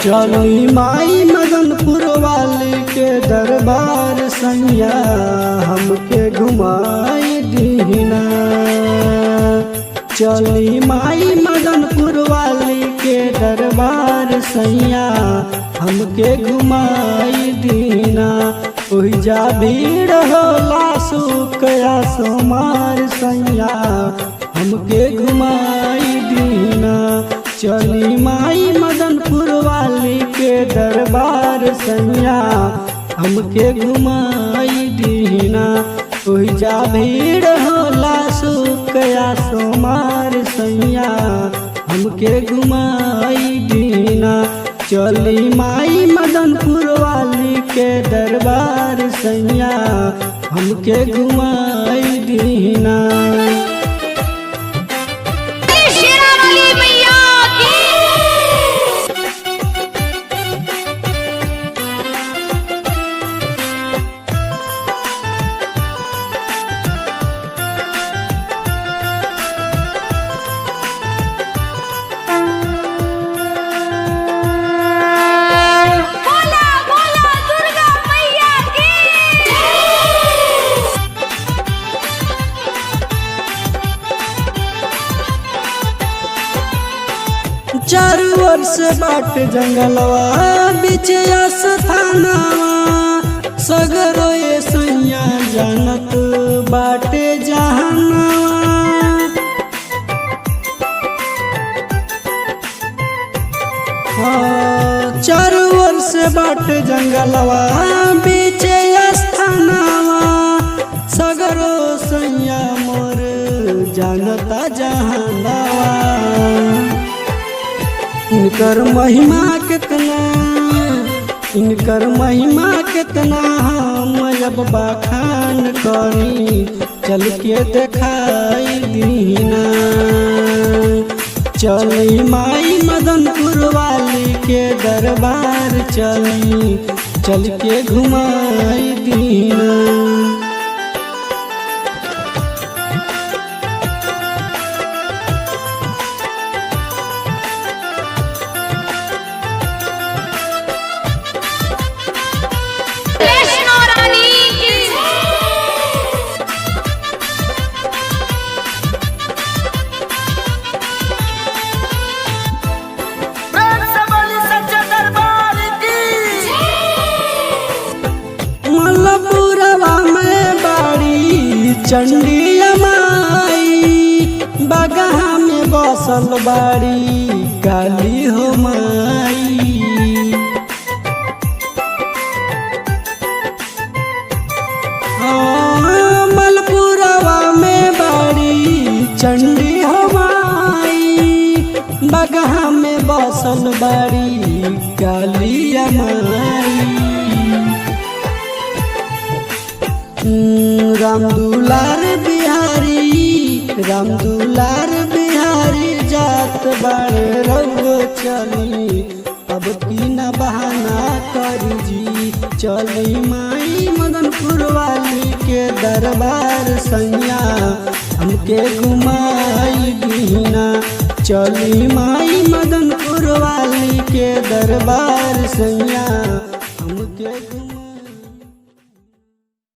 चली माई मदनपुर वाली के दरबार सैया हमके घुमाई दीना। चली माई मदनपुर वाली के दरबार सैया हमके घुमाई दीना। ओहिजा भीड़ होला सुकया सोमार सैया हमके घुमाई दीना। चली माई मदनपुर वाली के दरबार सैया हमके घुमाई दीना। ओहिजा भीड़ होला सुकया सोमार सैया हमके घुमाई दीना। चली माई मदनपुर वाली के दरबार सैया हमके घुमाई दीना। चारू ओर से बाट जंगलवा बीच स्थानवा सगरो ये सैया जानत बाटे जहानवा। चारू ओर से बाट जंगलवा बीच स्थानवा सगरो सैया मोर जानता जहानवा। इनकर महिमा कितना हम जब बखान करी चल के दिखाई दीना। चली माई मदनपुर वाली के दरबार चल के घुमाई दीना। मलपुरवा में बाड़ी चंडी माई बगहा में बसल बाड़ी काली हो माई। मलपुरवा में बाड़ी चंडी हो माई बगहा में बसल बाड़ी काली माई। राम दुलार बिहारी जात बाड़े रउआ चली अब की न बहाना करी जी। चली माई मदनपुर वाली के दरबार सैया हमके घुमाई दीना। चली माई मदनपुर वाली के दरबार सैया हमके